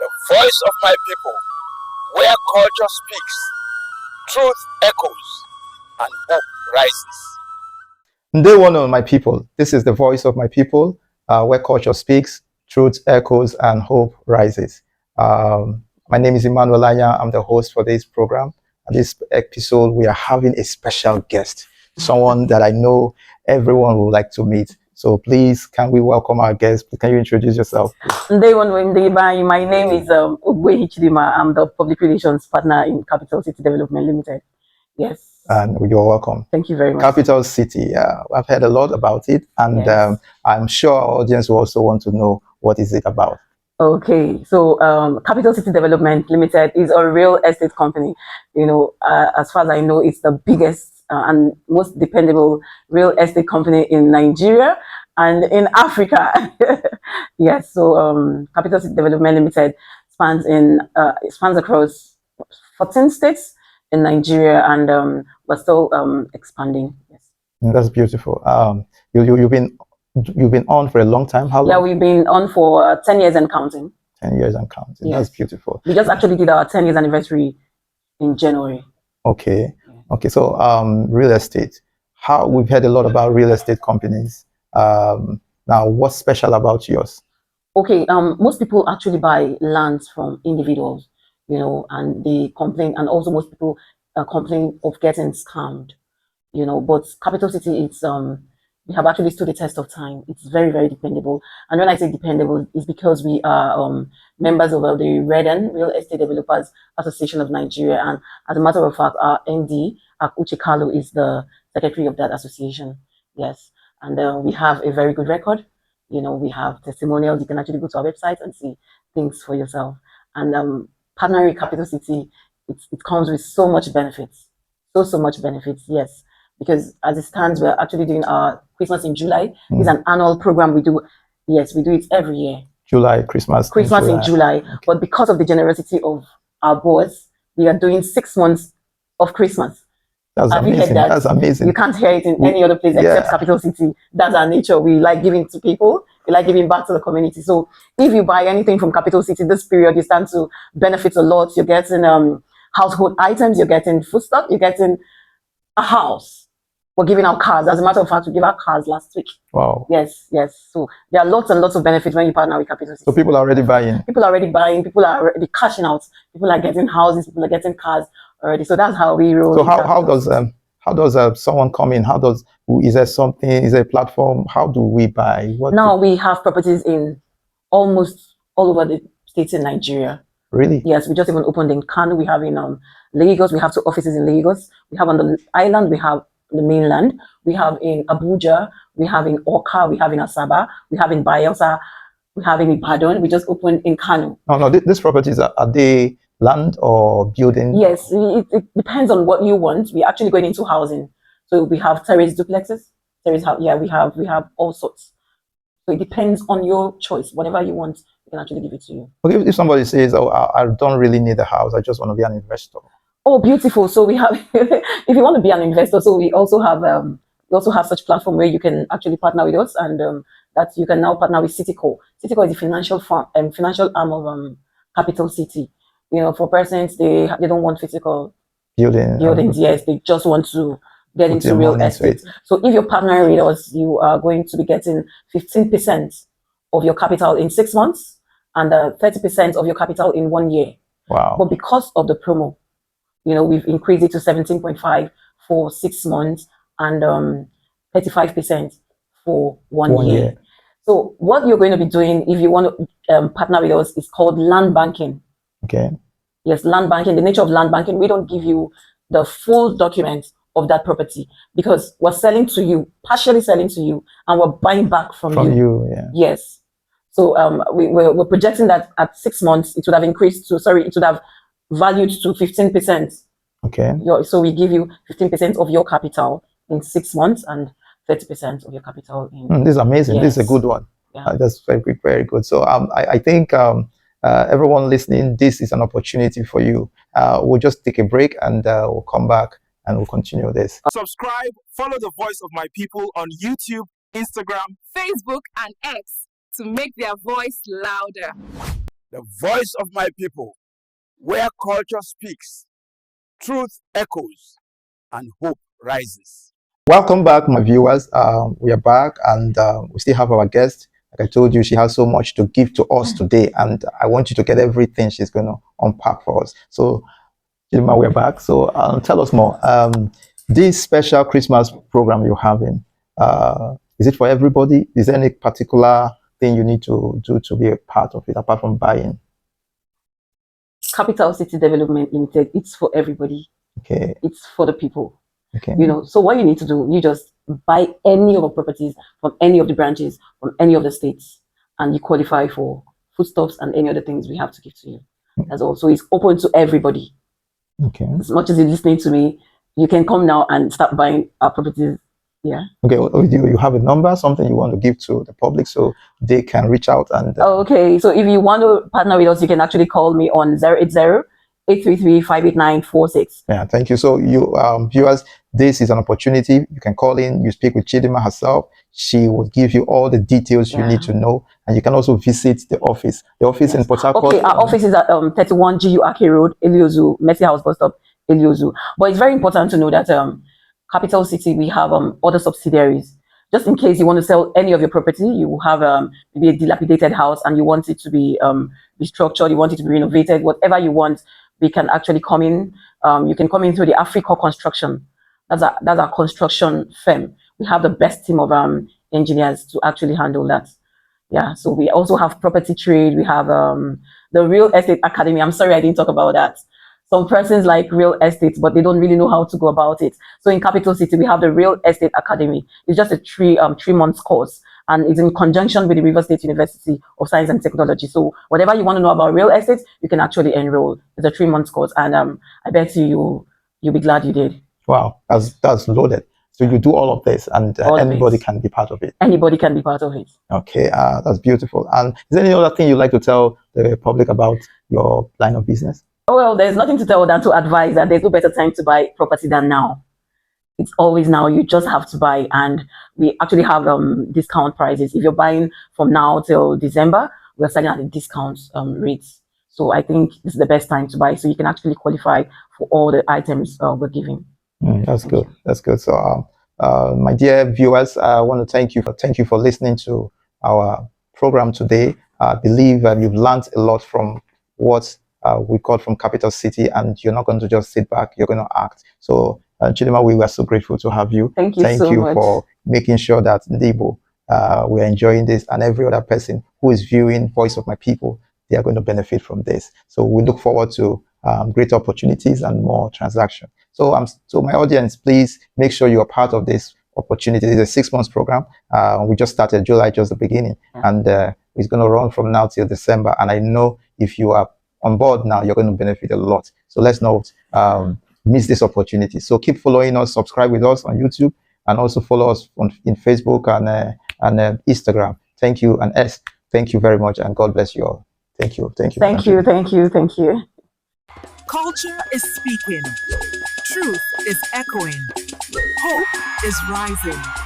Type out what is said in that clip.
the voice of my people, where culture speaks, truth echoes, and hope rises. Day one of my people. This is the voice of my people, where culture speaks, truth echoes, and hope rises. My name is Emmanuel Anya. I'm the host for this program. And this episode, we are having a special guest, someone that I know everyone would like to meet. So please, can we welcome our guest? Can you introduce yourself? Day one, my name is Ogbuehi Chidinma. I'm the public relations partner in Capital City Development Limited. Yes. And you're welcome. Thank you very much. Capital City, I've heard a lot about it, and yes. I'm sure our audience will also want to know what is it about. Okay, so Capital City Development Limited is a real estate company. As far as I know, it's the biggest and most dependable real estate company in Nigeria and in Africa. Yes, so Capital City Development Limited spans across 14 states in Nigeria, and we're still expanding. Yes, that's beautiful. You've been on for a long time. How long? Yeah, we've been on for 10 years and counting. 10 years and counting. Yes. That's beautiful. We just actually did our 10 years anniversary in January. Okay. Okay. So real estate. We've heard a lot about real estate companies. Now, what's special about yours? Okay. Most people actually buy lands from individuals, and they complain, and also most people complain of getting scammed, but Capital City, it's we have actually stood the test of time. It's very, very dependable. And when I say dependable, it's because we are members of the REDN, Real Estate Developers Association of Nigeria. And as a matter of fact, our MD, Uche Kalu, is the secretary of that association. Yes. And we have a very good record. We have testimonials. You can actually go to our website and see things for yourself. And partnering with Capital City, it comes with so much benefits. So much benefits, yes. Because as it stands, we're actually doing our Christmas in July. It's an annual program we do. Yes, we do it every year. Christmas in July. Okay. But because of the generosity of our boss, we are doing 6 months of Christmas. Have amazing. You heard that? That's amazing. You can't hear it in any other place except Capital City. That's our nature. We like giving to people. We like giving back to the community. So if you buy anything from Capital City this period, you stand to benefit a lot. You're getting household items. You're getting foodstuff. You're getting a house. We're giving out cars. As a matter of fact, we gave out cars last week. Wow. Yes. So there are lots and lots of benefits when you partner with Capital City. So people are already buying. People are already cashing out. People are getting houses. People are getting cars already. So that's how we roll. So how does someone come in? Is there a platform? How do we buy? Now we have properties in almost all over the states in Nigeria. Really? Yes, we just even opened in Kano. We have in Lagos. We have 2 offices in Lagos. We have on the island. We have the mainland. We have in Abuja. We have in Oka. We have in Asaba. We have in Bayelsa. We have in Ibadan. We just opened in Kano. No. These properties are they land or building? Yes, it depends on what you want. We're actually going into housing. So we have terrace duplexes. We have all sorts. So it depends on your choice. Whatever you want, we can actually give it to you. Okay, if somebody says, "Oh, I don't really need a house. I just want to be an investor." Oh, beautiful. So we have, if you want to be an investor, so we also have such platform where you can actually partner with us, and that you can now partner with Citico. Citico is the financial arm of Capital City. For persons, they don't want physical buildings. Yes, they just want to get into real estate. So if you're partnering with us, you are going to be getting 15% of your capital in 6 months and 30% of your capital in 1 year. Wow. But because of the promo, we've increased it to 17.5 for 6 months and 35% for 1 year. So what you're going to be doing if you want to partner with us is called land banking. Okay. Yes, land banking. The nature of land banking, we don't give you the full document of that property because we're selling to you, partially selling to you, and we're buying back from you. Yeah. Yes. So we're projecting that at 6 months, it would have valued to 15%. Okay. So we give you 15% of your capital in 6 months and 30% of your capital in. This is amazing. Yes. This is a good one. Yeah. That's very good, very good. So I think everyone listening, this is an opportunity for you. We'll just take a break and we'll come back and we'll continue this. Subscribe, follow the voice of my people on YouTube, Instagram, Facebook, and X to make their voice louder. the voice of my people, where culture speaks, truth echoes, and hope rises. Welcome back, my viewers. We are back, and we still have our guest. Like I told you, she has so much to give to us today, and I want you to get everything she's going to unpack for us. So, Chidinma, we're back. So, tell us more. This special Christmas program you're having, is it for everybody? Is there any particular thing you need to do to be a part of it, apart from buying? Capital City Development Limited, it's for everybody. Okay. It's for the people. Okay. So what you need to do, you just buy any of our properties from any of the branches, from any of the states, and you qualify for foodstuffs and any other things we have to give to you. That's all. So it's open to everybody. Okay. As much as you're listening to me, you can come now and start buying our properties. Yeah. Okay. You have a number, something you want to give to the public so they can reach out and. Okay. So if you want to partner with us, you can actually call me on 080-833-58946. Yeah, thank you. So you viewers, this is an opportunity. You can call in, you speak with Chidinma herself. She will give you all the details you need to know. And you can also visit the office. The office in Port Harcourt. Okay, our office is at 31 GU Ake Road, Eliozu, Mercy House Bus Stop, Eliozu. But it's very important to know that Capital City, we have other subsidiaries. Just in case you want to sell any of your property, you have maybe a dilapidated house and you want it to be restructured, you want it to be renovated, whatever you want, we can actually come in. You can come in through the Africa Construction. That's our construction firm. We have the best team of engineers to actually handle that. Yeah, so we also have property trade. We have the Real Estate Academy. I'm sorry I didn't talk about that. Some persons like real estate, but they don't really know how to go about it. So in Capital City, we have the Real Estate Academy. It's just a 3-month course, and it's in conjunction with the River State University of Science and Technology. So whatever you want to know about real estate, you can actually enroll. It's a 3-month course, and I bet you'll be glad you did. Wow, that's loaded. So you do all of this, and anybody can be part of it. Anybody can be part of it. Okay, that's beautiful. And is there any other thing you'd like to tell the public about your line of business? Oh, well, there's nothing to tell than to advise that there's no better time to buy property than now. It's always now. You just have to buy, and we actually have discount prices. If you're buying from now till December, we're selling at a discount rates. So I think this is the best time to buy, so you can actually qualify for all the items we're giving. That's good. That's good. So, my dear viewers, I want to thank you for listening to our program today. I believe you've learned a lot from what we got from Capital City, and you're not going to just sit back, you're going to act. So, Chidinma, we were so grateful to have you. Thank you so much for making sure that Ndebo, we're enjoying this, and every other person who is viewing Voice of My People, they are going to benefit from this. So we look forward to great opportunities and more transactions. So, so my audience, please make sure you are part of this opportunity. It's a 6-month program. We just started July, just the beginning, and it's going to run from now till December. And I know if you are on board now, you're going to benefit a lot. So let's not miss this opportunity. So keep following us, subscribe with us on YouTube, and also follow us in Facebook and Instagram. Thank you, and thank you very much, and God bless you all. Thank you. Thank you. Culture is speaking. Truth is echoing. Hope is rising.